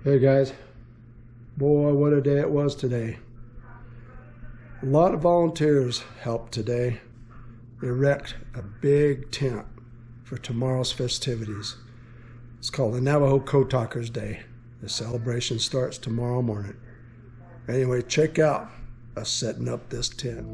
Hey guys, boy what a day it was today. A lot of volunteers helped today erect a big tent for tomorrow's festivities. It's called the Navajo CodeTalkers Day. The celebration starts tomorrow morning. Anyway, check out us setting up this tent.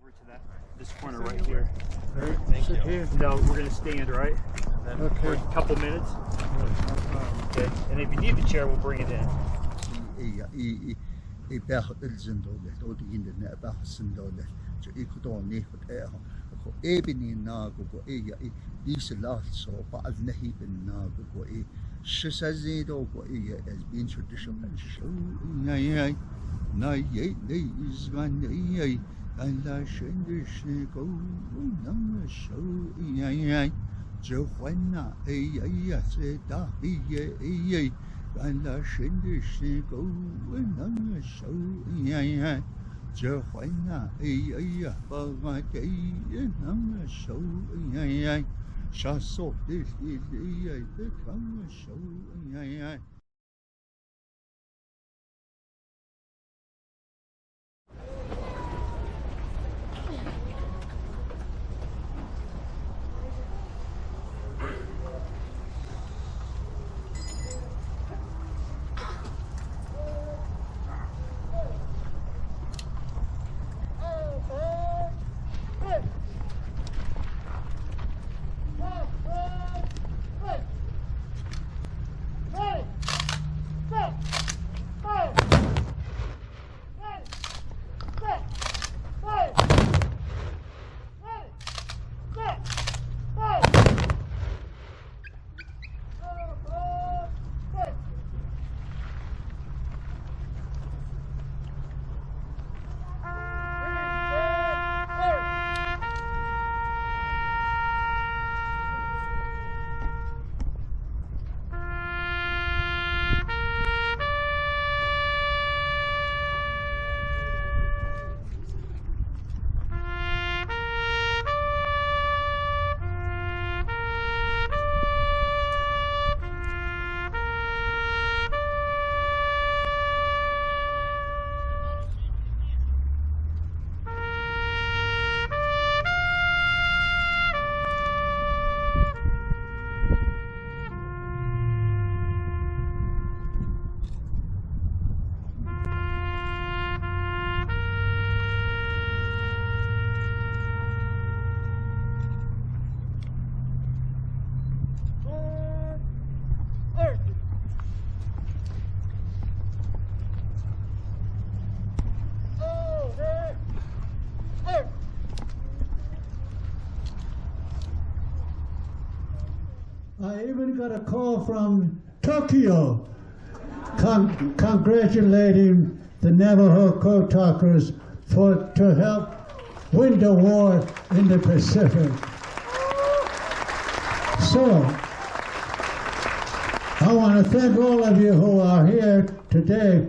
To this corner right here. All right, thank you. No, we're going to stand, right? Okay. For a couple minutes. Okay. And if you need the chair, we'll bring it in. And I send the go on the show, Joanna, said, and I send the go on the show, Joanna, but my day on the show, shall so this is the come show. I even got a call from Tokyo congratulating the Navajo CodeTalkers to help win the war in the Pacific. So, I want to thank all of you who are here today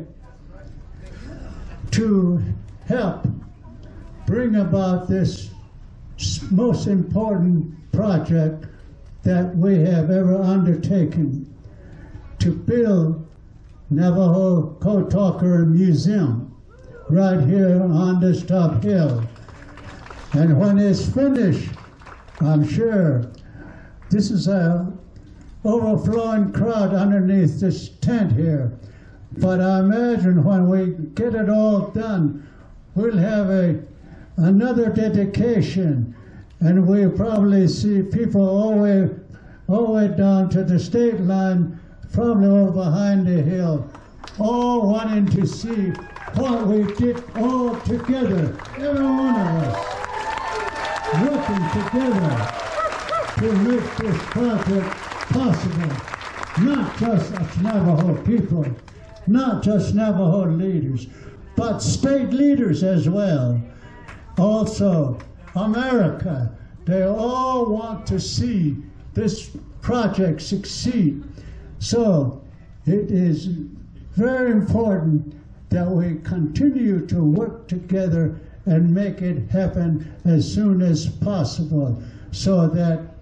to help bring about this most important project that we have ever undertaken, to build Navajo CodeTalker Museum right here on this top hill. And when it's finished, I'm sure this is a overflowing crowd underneath this tent here. But I imagine when we get it all done, we'll have another dedication, and we'll probably see people all the way down to the state line, probably over behind the hill, all wanting to see what we did all together, every one of us, working together to make this project possible. Not just us Navajo people, not just Navajo leaders, but state leaders as well. Also, America, they all want to see this project succeed. So it is very important that we continue to work together and make it happen as soon as possible, so that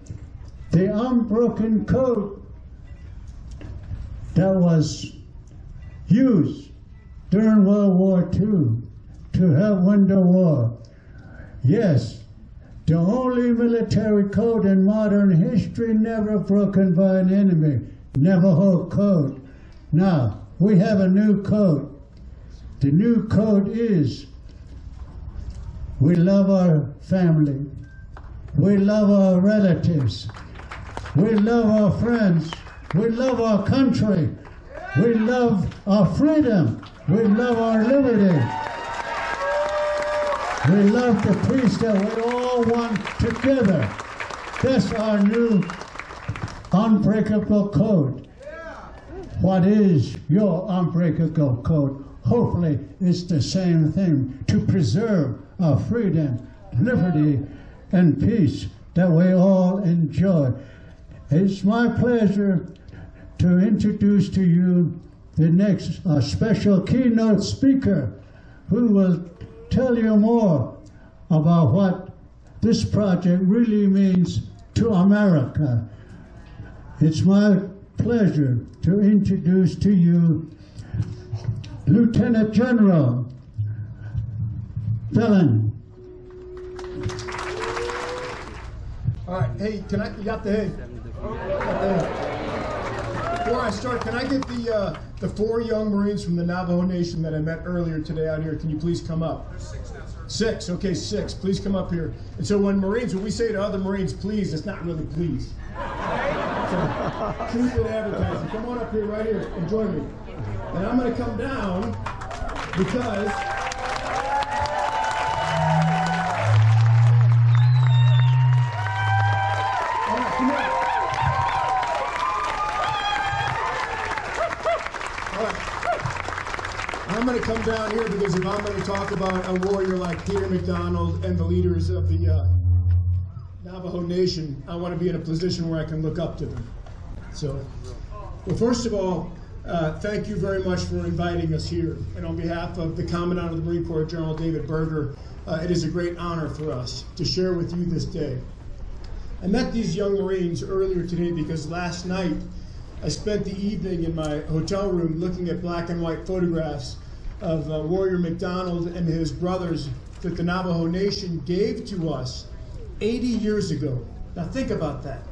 the unbroken code that was used during World War II to help win the war. Yes, the only military code in modern history never broken by an enemy, Navajo Code. Now, we have a new code. The new code is, we love our family, we love our relatives, we love our friends, we love our country, we love our freedom, we love our liberty. We love the peace that we all want together. That's our new unbreakable code. What is your unbreakable code? Hopefully it's the same thing, to preserve our freedom, liberty, and peace that we all enjoy. It's my pleasure to introduce to you the next special keynote speaker, who will tell you more about what this project really means to America. It's my pleasure to introduce to you Lieutenant General Felon. All right, hey, you got the hay? Before I start, can I get the 4 young Marines from the Navajo Nation that I met earlier today out here? Can you please come up? There's 6 now, sir. 6, okay, 6. Please come up here. And so when we say to other Marines, please, it's not really please. So, truth in advertising. Come on up here, right here, and join me. And I'm going to come down because I'm going to come down here because if I'm going to talk about a warrior like Peter McDonald and the leaders of the Navajo Nation, I want to be in a position where I can look up to them. So, well, first of all, thank you very much for inviting us here. And on behalf of the Commandant of the Marine Corps, General David Berger, it is a great honor for us to share with you this day. I met these young Marines earlier today because last night I spent the evening in my hotel room looking at black and white photographs of Warrior McDonald and his brothers that the Navajo Nation gave to us 80 years ago. Now think about that.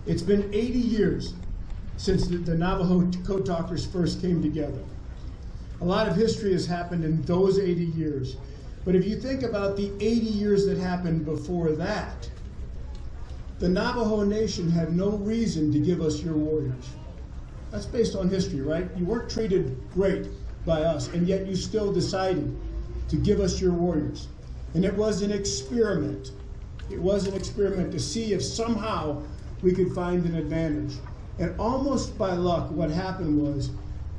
It's been 80 years since the Navajo CodeTalkers first came together. A lot of history has happened in those 80 years. But if you think about the 80 years that happened before that, the Navajo Nation had no reason to give us your warriors. That's based on history, right? You weren't treated great by us, and yet you still decided to give us your warriors. And it was an experiment. It was an experiment to see if somehow we could find an advantage. And almost by luck, what happened was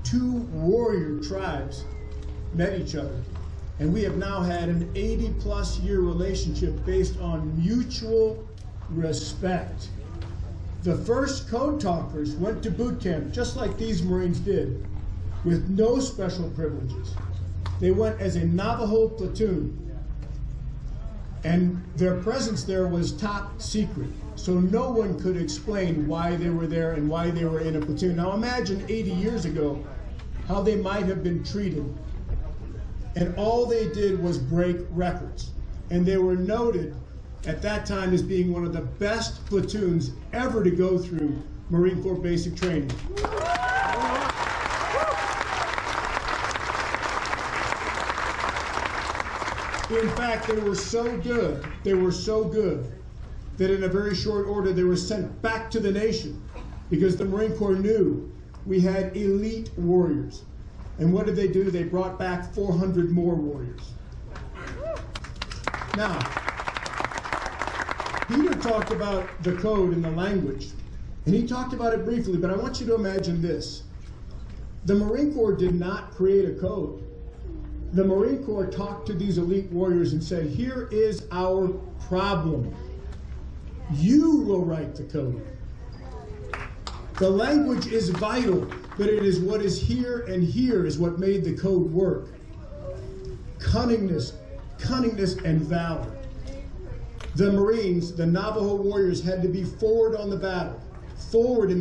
2 warrior tribes met each other. And we have now had an 80-plus year relationship based on mutual respect. The first Code Talkers went to boot camp just like these Marines did, with no special privileges. They went as a Navajo platoon, and their presence there was top secret. So no one could explain why they were there and why they were in a platoon. Now imagine 80 years ago how they might have been treated. And all they did was break records. And they were noted at that time as being one of the best platoons ever to go through Marine Corps basic training. In fact, they were so good, that in a very short order they were sent back to the nation because the Marine Corps knew we had elite warriors. And what did they do? They brought back 400 more warriors. Now, Peter talked about the code and the language, and he talked about it briefly, but I want you to imagine this. The Marine Corps did not create a code. The Marine Corps talked to these elite warriors and said, here is our problem. You will write the code. The language is vital, but it is what is here, and here is what made the code work. Cunningness, and valor. The Marines, the Navajo warriors, had to be forward in the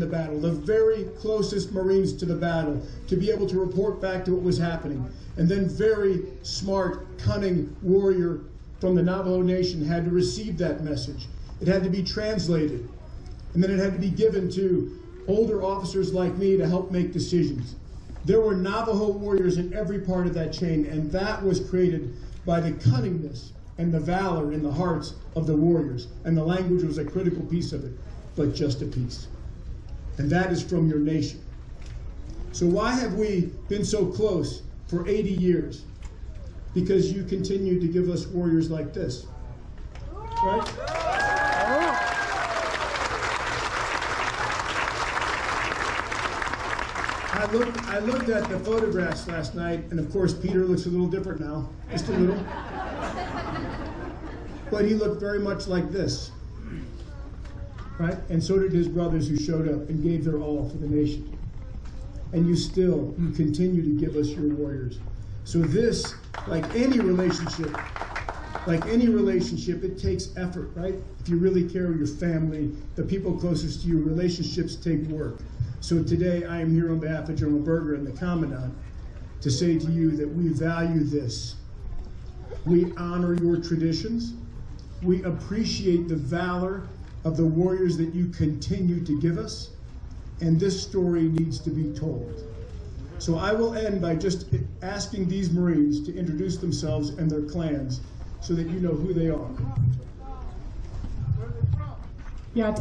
battle, the very closest Marines to the battle, to be able to report back to what was happening. And then very smart, cunning warrior from the Navajo Nation had to receive that message. It had to be translated, and then it had to be given to older officers like me to help make decisions. There were Navajo warriors in every part of that chain, and that was created by the cunningness and the valor in the hearts of the warriors. And the language was a critical piece of it, but just a piece. And that is from your nation. So why have we been so close for 80 years? Because you continue to give us warriors like this, right? I looked at the photographs last night, and of course Peter looks a little different now, just a little. But he looked very much like this, right? And so did his brothers who showed up and gave their all for the nation. And you continue to give us your warriors. So this, like any relationship, it takes effort, right? If you really care of your family, the people closest to you, relationships take work. So today I am here on behalf of General Berger and the Commandant to say to you that we value this. We honor your traditions. We appreciate the valor of the warriors that you continue to give us. And this story needs to be told. So I will end by just asking these Marines to introduce themselves and their clans so that you know who they are. Yat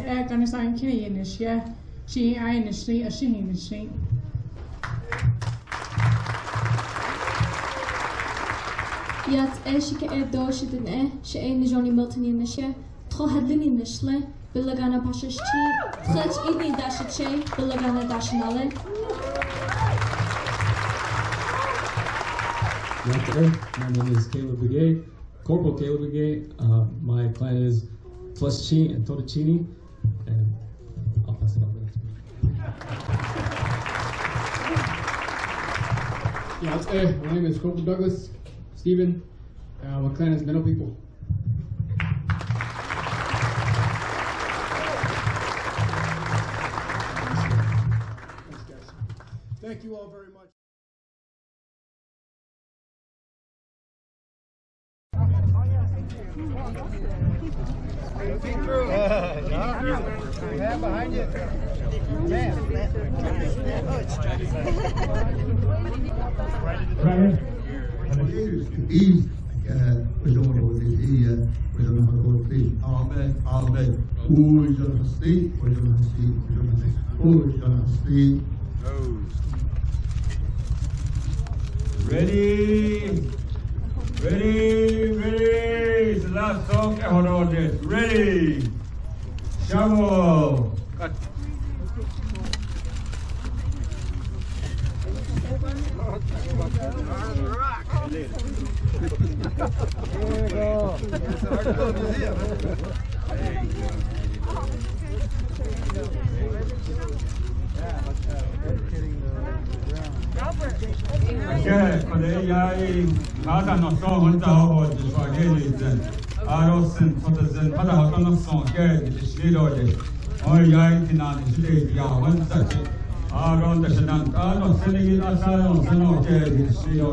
eshike doshitne she nijoni miltani nishe trohadlini nishle bilagana pashishti tlech idni dashiche bilagana dashinale. My name is Caleb Begay, Corporal Caleb Begay. My clan is Flushchi and Totachini, and I'll pass it over to you. My name is Corporal Douglas Stephen. My clan is Meadow People. Thank you all very much. Behind you. Ready. It's the last song. Hold on, ready. Shovel. Okay, for the AI, Mata no so on the whole, the Swahili, Arosin, Potazen, Pata no song, get the Shiro, or Yaitina, the Shida, one such. Aron the Shanan, no sending it asylum, no get the Shiro,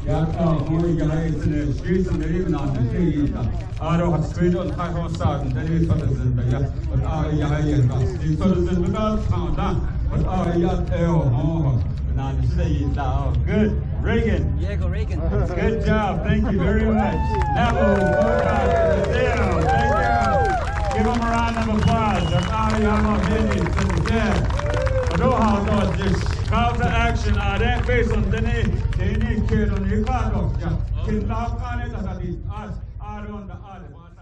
Yaka, only guys in the streets and even on the street. Aro has street on Taco Sard, and then he's Potazen, but our Yai and us. He's Potazen without found, but our Yat, now to say it now. Good. Reagan. Yeah, go Reagan. Good job. Thank you very much. Navajo CodeTalkers. Thank you. Give them a round of applause. That's all y'all business to the dead. Aloha, this call to action. That based on the kid on the car. Kin talk on it. That's on the